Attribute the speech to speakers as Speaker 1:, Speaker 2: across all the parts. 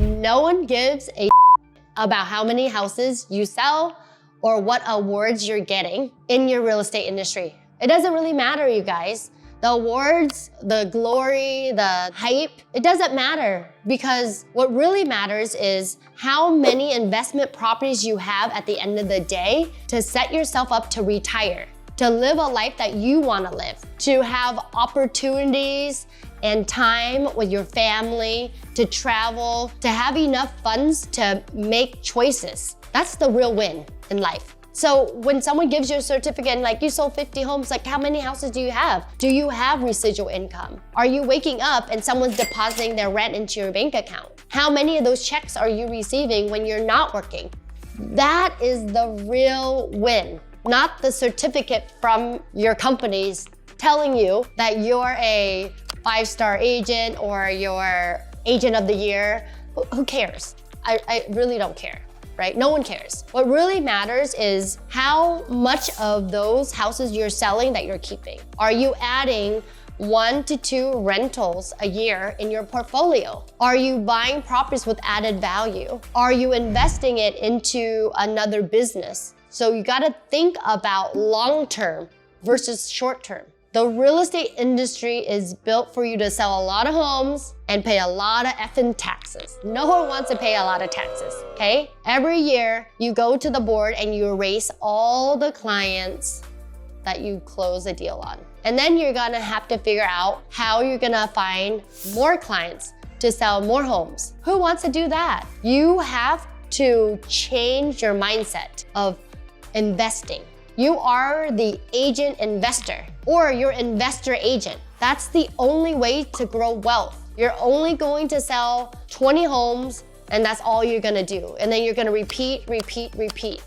Speaker 1: No one gives a about how many houses you sell or what awards you're getting in your real estate industry. It doesn't really matter, you guys. The awards, the glory, the hype, it doesn't matter, because what really matters is how many investment properties you have at the end of the day to set yourself up to retire, to live a life that you want to live, to have opportunities and time with your family, to travel, to have enough funds to make choices. That's the real win in life. So when someone gives you a certificate and like you sold 50 homes, like how many houses do you have? Do you have residual income? Are you waking up and someone's depositing their rent into your bank account? How many of those checks are you receiving when you're not working? That is the real win, not the certificate from your companies telling you that you're a 5-star agent or you're agent of the year. Who cares? I really don't care. Right? No one cares. What really matters is how much of those houses you're selling that you're keeping. Are you adding 1 to 2 rentals a year in your portfolio? Are you buying properties with added value? Are you investing it into another business? So you gotta think about long-term versus short-term. The real estate industry is built for you to sell a lot of homes and pay a lot of effing taxes. No one wants to pay a lot of taxes, okay? Every year, you go to the board and you erase all the clients that you close a deal on. And then you're gonna have to figure out how you're gonna find more clients to sell more homes. Who wants to do that? You have to change your mindset of investing. You are the agent investor, or you're investor agent. That's the only way to grow wealth. You're only going to sell 20 homes, and that's all you're gonna do. And then you're gonna repeat.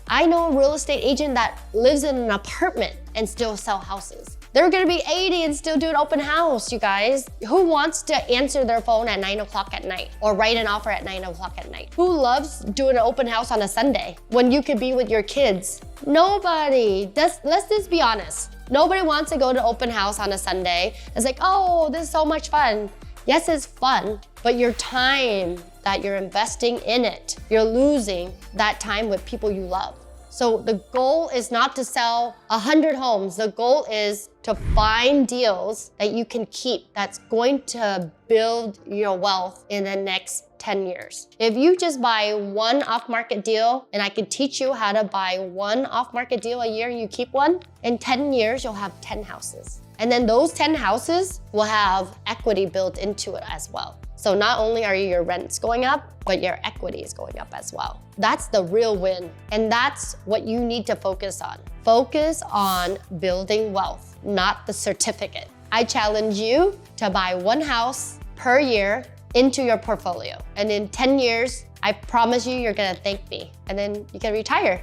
Speaker 1: I know a real estate agent that lives in an apartment and still sell houses. They're gonna be 80 and still do an open house, you guys. Who wants to answer their phone at 9 o'clock at night or write an offer at 9 o'clock at night? Who loves doing an open house on a Sunday when you could be with your kids? Nobody. Let's just be honest. Nobody wants to go to open house on a Sunday. It's like, oh, this is so much fun. Yes, it's fun, but your time that you're investing in it, you're losing that time with people you love. So the goal is not to sell 100 homes. The goal is to find deals that you can keep that's going to build your wealth in the next 10 years. If you just buy one off-market deal, and I can teach you how to buy one off-market deal a year and you keep one, in 10 years, you'll have 10 houses. And then those 10 houses will have equity built into it as well. So not only are your rents going up, but your equity is going up as well. That's the real win. And that's what you need to focus on. Focus on building wealth, not the certificate. I challenge you to buy one house per year into your portfolio. And in 10 years, I promise you, you're gonna thank me. And then you can retire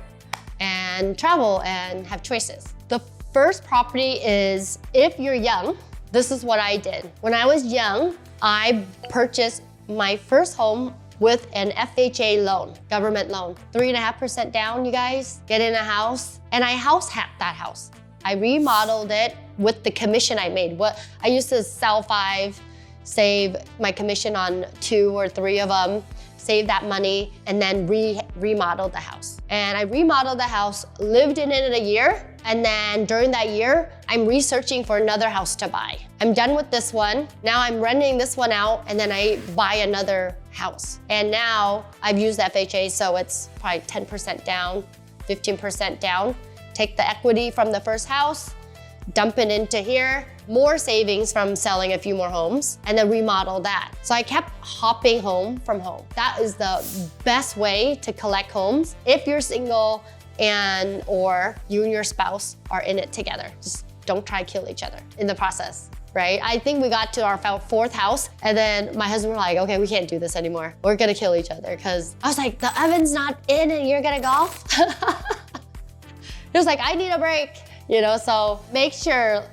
Speaker 1: and travel and have choices. The first property is, if you're young, this is what I did. When I was young, I purchased my first home with an FHA loan, government loan. 3.5% down, you guys, get in a house. And I house hacked that house. I remodeled it with the commission I made. I used to sell 5, save my commission on 2 or 3 of them, save that money, and then remodeled the house. And I remodeled the house, lived in it a year, and then during that year, I'm researching for another house to buy. I'm done with this one. Now I'm renting this one out, and then I buy another house. And now I've used FHA, so it's probably 10% down, 15% down. Take the equity from the first house, dump it into here, more savings from selling a few more homes, and then remodel that. So I kept hopping home from home. That is the best way to collect homes if you're single or you and your spouse are in it together. Just don't try to kill each other in the process, right? I think we got to our 4th house, and then my husband was like, okay, we can't do this anymore. We're gonna kill each other, because I was like, the oven's not in and you're gonna golf? He was like, I need a break, so make sure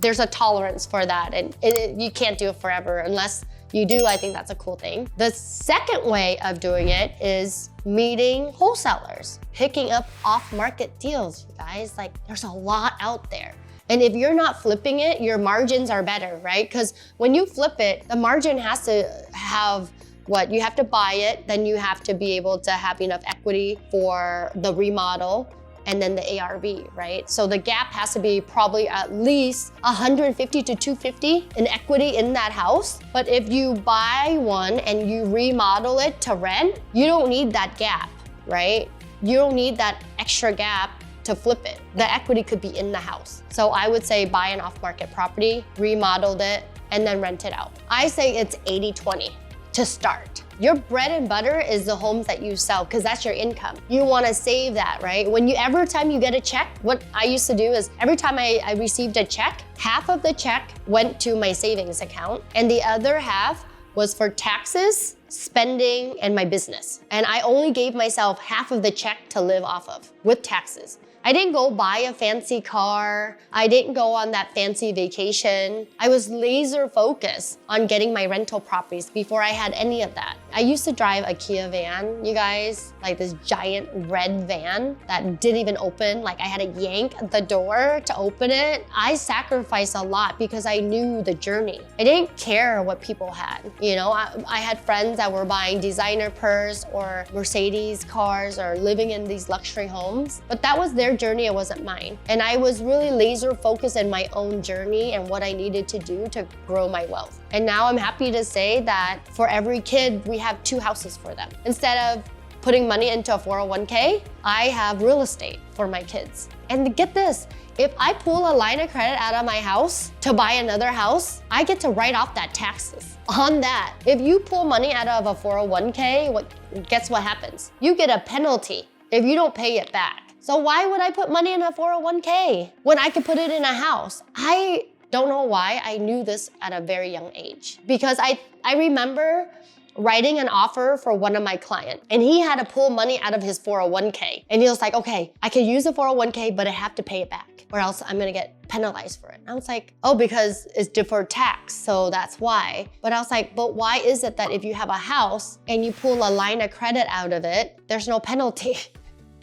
Speaker 1: there's a tolerance for that, and you can't do it forever unless you do. I think that's a cool thing. The second way of doing it is meeting wholesalers, picking up off-market deals, you guys. Like, there's a lot out there. And if you're not flipping it, your margins are better, right? Because when you flip it, the margin has to have You have to buy it, then you have to be able to have enough equity for the remodel, and then the ARV, right? So the gap has to be probably at least 150 to 250 in equity in that house. But if you buy one and you remodel it to rent, you don't need that gap, right? You don't need that extra gap to flip it. The equity could be in the house. So I would say buy an off-market property, remodel it, and then rent it out. I say it's 80-20 to start. Your bread and butter is the homes that you sell because that's your income. You want to save that, right? Every time you get a check, what I used to do is every time I received a check, half of the check went to my savings account and the other half was for taxes, spending, and my business. And I only gave myself half of the check to live off of with taxes. I didn't go buy a fancy car. I didn't go on that fancy vacation. I was laser focused on getting my rental properties before I had any of that. I used to drive a Kia van, you guys, like this giant red van that didn't even open. Like I had to yank the door to open it. I sacrificed a lot because I knew the journey. I didn't care what people had. You know, I had friends that were buying designer purse or Mercedes cars or living in these luxury homes, but that was their journey, it wasn't mine. And I was really laser focused in my own journey and what I needed to do to grow my wealth. And now I'm happy to say that for every kid, we have 2 houses for them. Instead of putting money into a 401k, I have real estate for my kids. And get this, if I pull a line of credit out of my house to buy another house, I get to write off that taxes on that. If you pull money out of a 401k, guess what happens? You get a penalty if you don't pay it back. So why would I put money in a 401k when I could put it in a house? I don't know why I knew this at a very young age. Because I remember writing an offer for one of my clients and he had to pull money out of his 401k. And he was like, okay, I can use the 401k, but I have to pay it back or else I'm gonna get penalized for it. And I was like, oh, because it's deferred tax, so that's why. But I was like, but why is it that if you have a house and you pull a line of credit out of it, there's no penalty?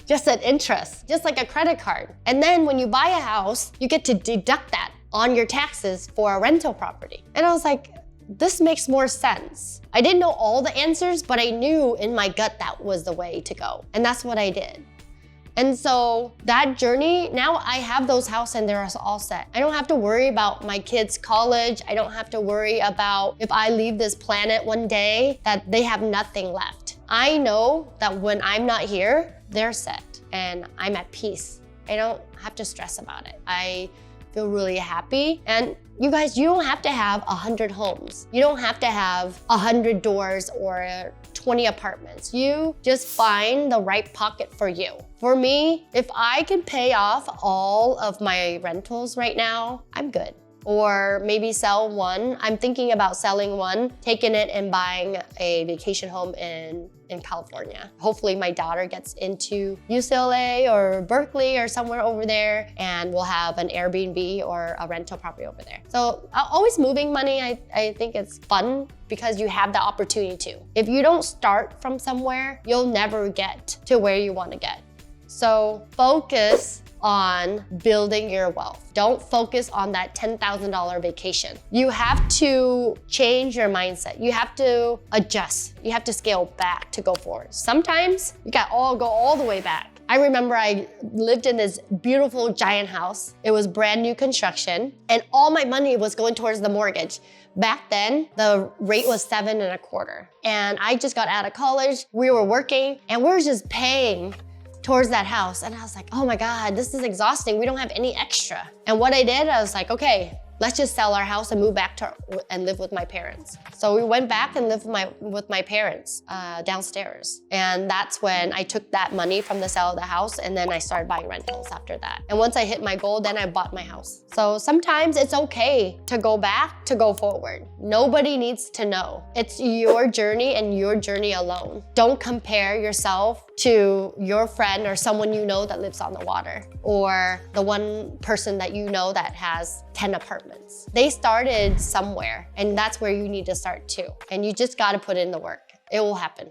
Speaker 1: Just an interest, just like a credit card. And then when you buy a house, you get to deduct that on your taxes for a rental property. And I was like, this makes more sense. I didn't know all the answers, but I knew in my gut that was the way to go. And that's what I did. And so that journey, now I have those houses and they're all set. I don't have to worry about my kids' college. I don't have to worry about if I leave this planet one day that they have nothing left. I know that when I'm not here, they're set and I'm at peace. I don't have to stress about it. I feel really happy. And you guys, you don't have to have 100 homes. You don't have to have 100 doors or 20 apartments. You just find the right pocket for you. For me, if I can pay off all of my rentals right now, I'm good. Or maybe sell one. I'm thinking about selling one, taking it and buying a vacation home in California. Hopefully my daughter gets into UCLA or Berkeley or somewhere over there and we'll have an Airbnb or a rental property over there. So always moving money, I think it's fun because you have the opportunity to. If you don't start from somewhere, you'll never get to where you want to get. So focus on building your wealth. Don't focus on that $10,000 vacation. You have to change your mindset. You have to adjust. You have to scale back to go forward. Sometimes you got go all the way back. I remember I lived in this beautiful giant house. It was brand new construction and all my money was going towards the mortgage. Back then, the rate was 7.25%. And I just got out of college. We were working and we were just paying towards that house. And I was like, oh my God, this is exhausting. We don't have any extra. And what I did, I was like, okay, let's just sell our house and move back and live with my parents. So we went back and lived with my parents downstairs. And that's when I took that money from the sale of the house and then I started buying rentals after that. And once I hit my goal, then I bought my house. So sometimes it's okay to go back, to go forward. Nobody needs to know. It's your journey and your journey alone. Don't compare yourself to your friend or someone you know that lives on the water or the one person that you know that has 10 apartments. They started somewhere and that's where you need to start too. And you just gotta put in the work. It will happen.